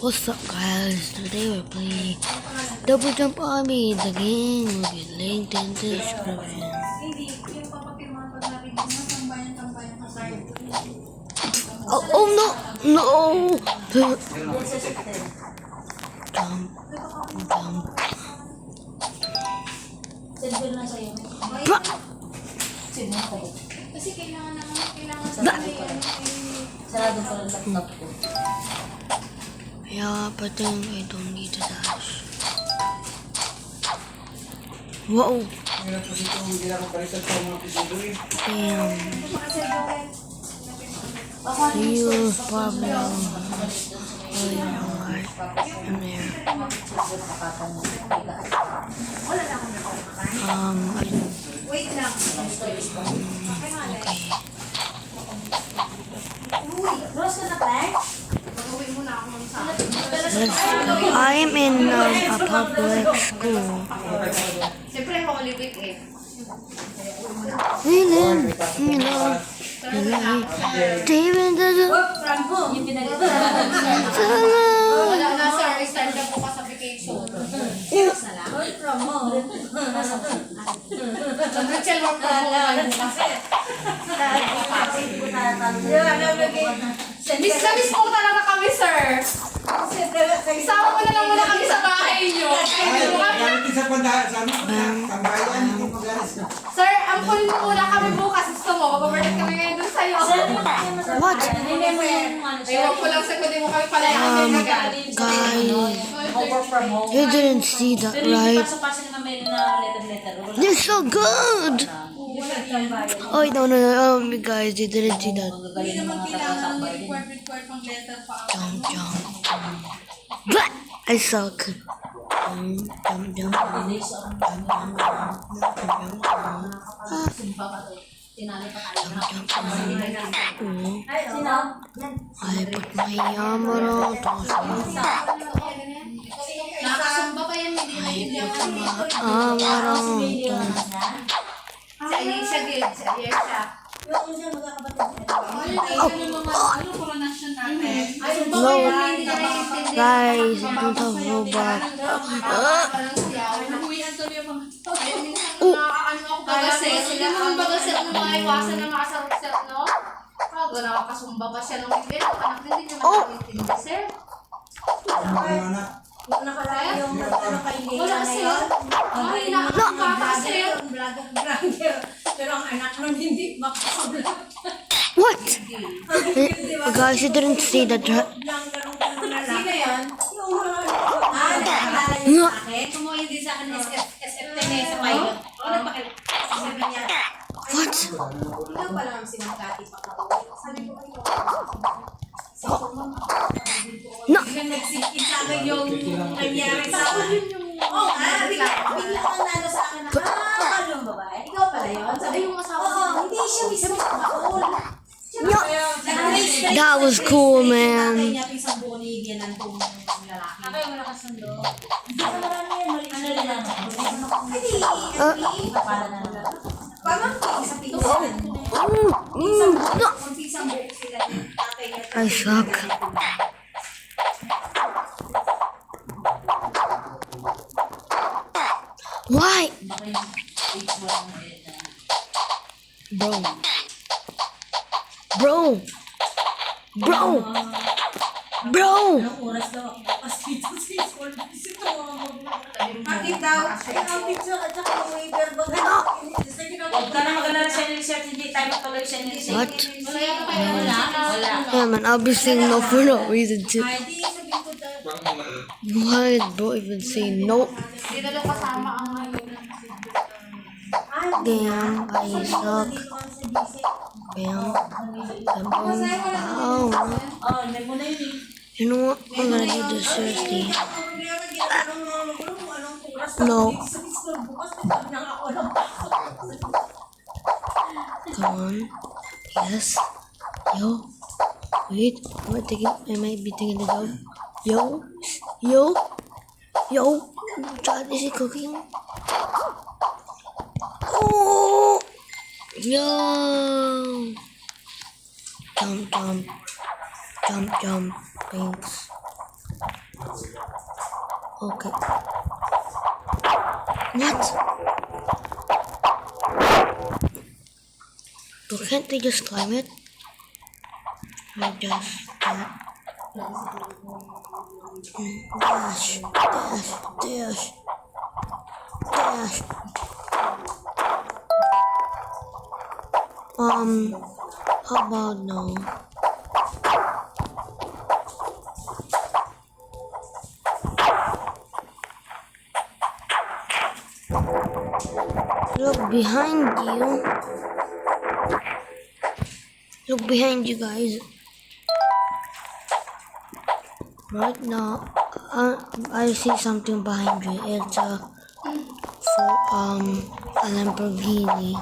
What's up, guys? Today we're playing Double Jump Army. The game will be linked in the description. Oh no! No! Jump. Kasi kailangan sa sarado pa ng laptop ko. Yeah, but then I don't need to dash. Whoa! Damn. You probably in there. Wait lang. Okay. Rose ka na ba? I'm in a public school. Siyempre, Holy Week eh. David doesn't. Franco, yung pinag-ito. Wala na, sir. Start na bukas sa vacation. Serious na lang? From mo. Rachel, work from home. Miss na miss po talaga kami, sir. Isama mo na lang muna kami sa bahay niyo. Sir, ampun mo muna kami bukas. Gusto mo, mag-overnight kami ngayon dun sa'yo. What? Ewan ko lang sa kundi mo kami palayakin agad. Guys, Over from home. you didn't see that, right? You're so good! Oh, no, guys, you didn't see that. Jump. Blah! I suck. Jump. I put my hammer on. Nakasumba pa yan, hindi Hammer on. Si Alicia Gid, si Alicia. No, guys, I don't have robot. Sila naman baga sila nung mga iwasan na makasarap-sarap, no? Nakakasumba ba siya nung event? Anak din naman nakakintindi, sir. Wala sir. Ay, nakakakata, sir. Pero ang anak nun hindi makasablog. What? Guys, you didn't see that. Sino yan? No. Tumuhin din sa akin ng SFTN sa pilot. What? Ikaw pa lang ang sinangkati pa ka. Sabi ko kayo. No. Biglang nagsikin sa akin yung nangyari sa akin. Oo nga, biglang ang nalo sa akin na, yung babae. Ikaw pala yun. Sabi yung asawa. Oo, hindi siya mismo kaul. That was cool, man. Tatay niya pisang bunig yan ang lalaki. Ako yung malakas ng loob. Hindi ka marami yan. Ano rin lang? Hindi. Para na lang. Pamangkin sa pinsan. No. Kung pisang buhok sila yung tatay niya. I suck. Why? Bro. Oras daw ako bukas dito sa school. Bakit daw? Ang pizza at saka yung waiver ba? Huwag ka na mag-alala siya ng research. Hindi tayo magtuloy siya ng research. What? Wala. Yeah, man, I'll be saying no for no reason too. Ay, di sabihin ko daw. Why did bro even say no? Hindi na daw kasama ang Damn, I suck. Damn. Oh, Oh, may muna yun. you know what? I'm gonna do this seriously. No. Come on. Yes. Yo. Wait. I might be taking the dog. Yo. Chad, is he cooking? Oh. Yo. Jump. Thanks. Okay. What? So can't they just climb it? Or just that? Dash, dash, dash, dash. How about no? Look behind you. Look behind you guys. Right now, I see something behind you. It's a Lamborghini.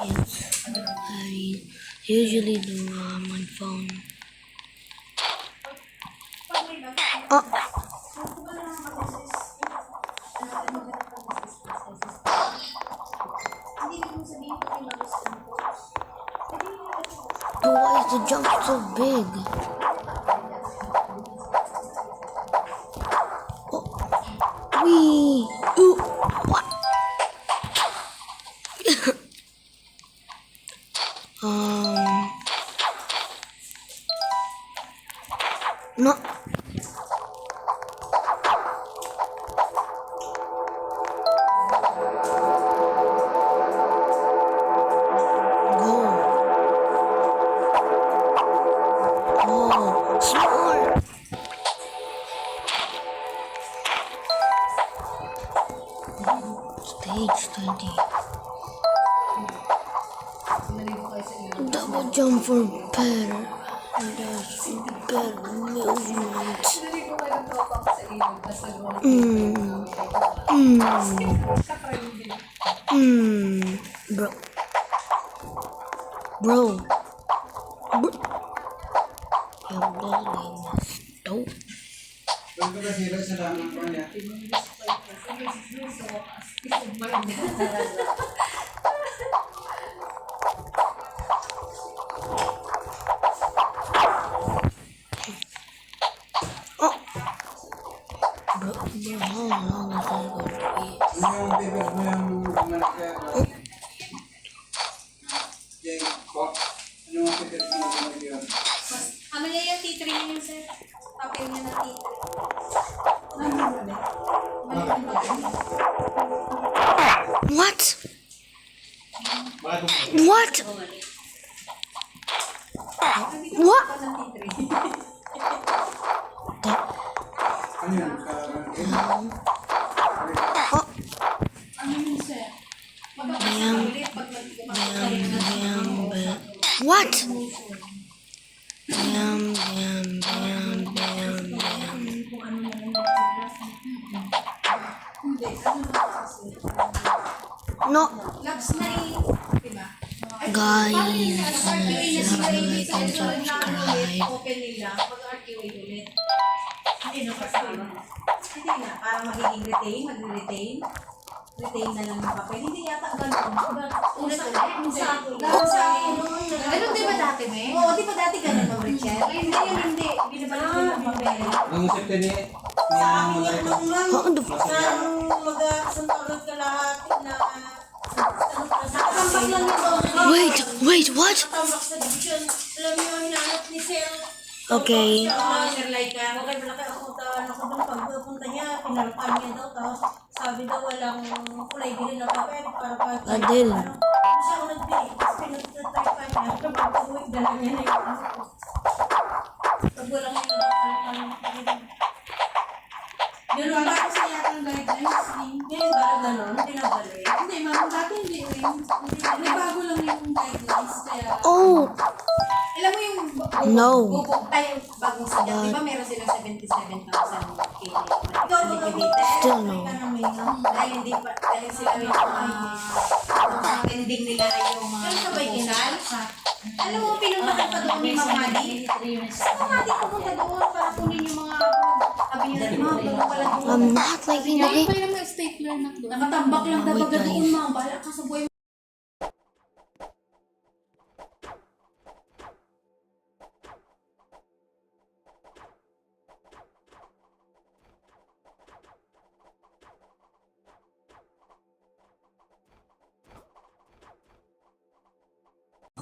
Yes, I usually do on phone. Oh. But why is the jump so big? Oh. Wee! Ooh! What? No. Smart. Stage 20. Double jump for better. Better movement. Bro. Yung building is dope. Oh! Bro, how long is that going to be? Ano niya yung T3 niya yung sir? Papel niya na T3. What? What? What? Oh. What? Bam, bam, bam, bam, bam. No. Guys, like and subscribe. Open nila, mag-RQA ulit. Hindi na kasama. Hindi na, para magiging retain. Retain na lang yung papel. Hindi yata ganun. Ganun di ba dati, me? Oo, di ba dati ganun ang Richard? Hindi. Binabalik ko ng papel. Ang isip ka ni Sa akin yan nung lang, How the fuck? isang taon kalahati na nakatambak lang yun. Wait, what? Nakatambak sa division. Alam mo yung hinahanap ni Sir. Okay. Sir Laika, okay pala kayo ako doon pagpunta niya, pinarapan niya daw, tapos sabi daw walang kulay bilhin na papel para pag Adil. siya ako nagbili, tapos pinagtatypan niya, pag-uwi, dala niya na yung pag walang yung Ganun ba kasi yata ang guidelines? ngayon ba gano'n, pinabalik. Hindi, ma'am. Dati hindi rin. Hindi, bago lang yung guidelines. Kaya, Oh, Alam mo yung No. bagong sadya, di ba meron silang 77,000 kili? Ikaw ba Still no. Dahil hindi pa, dahil sila yung mga ending nila ay yung mga Ano ka ba yung kinal? Alam mo, pinuntahan pa doon ni Ma'am Madi. Ma'am Madi pumunta doon para kunin yung mga sabi niya, ma'am, doon pala doon. I'm not liking the kaya game. pa yung mga stapler na doon. Nakatambak lang Wait, dabaga doon, guys. ma'am. Bahala ka sa buhay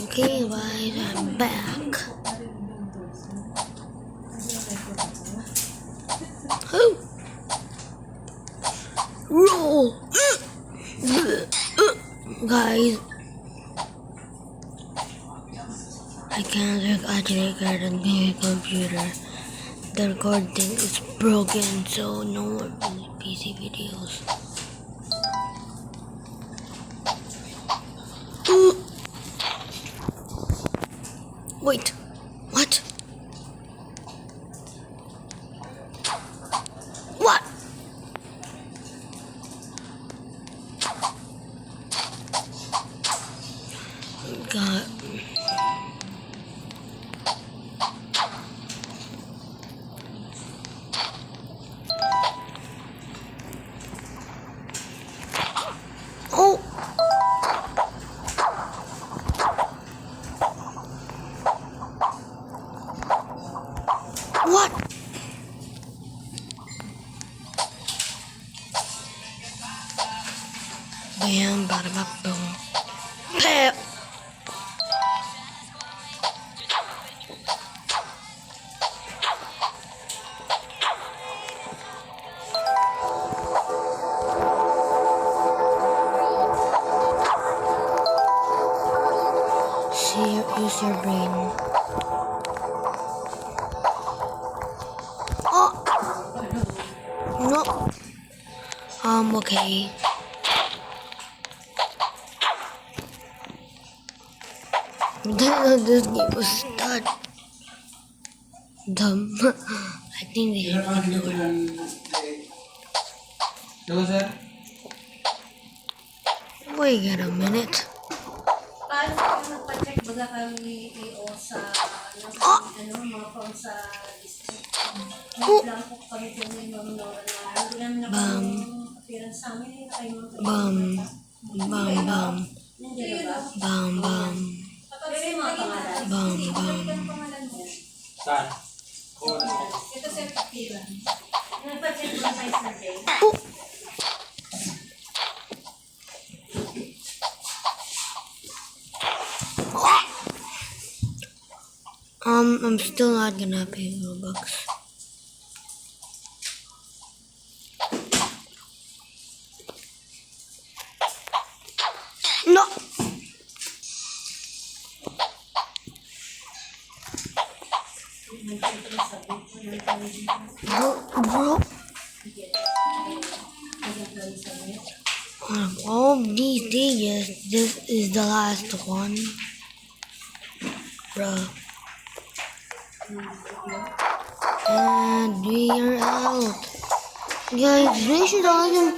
Okay, guys, I'm back. Oh! Roll! Guys, I can't actually get a new computer. The recording is broken, so no more PC videos. Wait, what? What? God. Oh! What? Bam, bada, ba, boom. Bam. See, use your brain. Oh! No. Okay. This game was start. Dumb. I think they should ignore. Wait a minute. Paano kung nagpa-check baga kami AO sa mga phone sa district? Oh. Lang po kami kung may mga Nora na hindi namin Bam. appearance sa amin. Bam. Bam, bam. Nandiyan na ba? Bam, bam. Pero yung mga pangalan. Bam, bam. Saan? Ito sa appearance. Nagpa-check ba tayo sa day? Oh! I'm still not gonna pay Robux. No! Bro. All these days, this is the last one. Bruh. And we are out. Guys, make sure to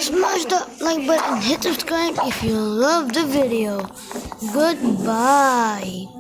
smash the like button, hit subscribe if you love the video. Goodbye.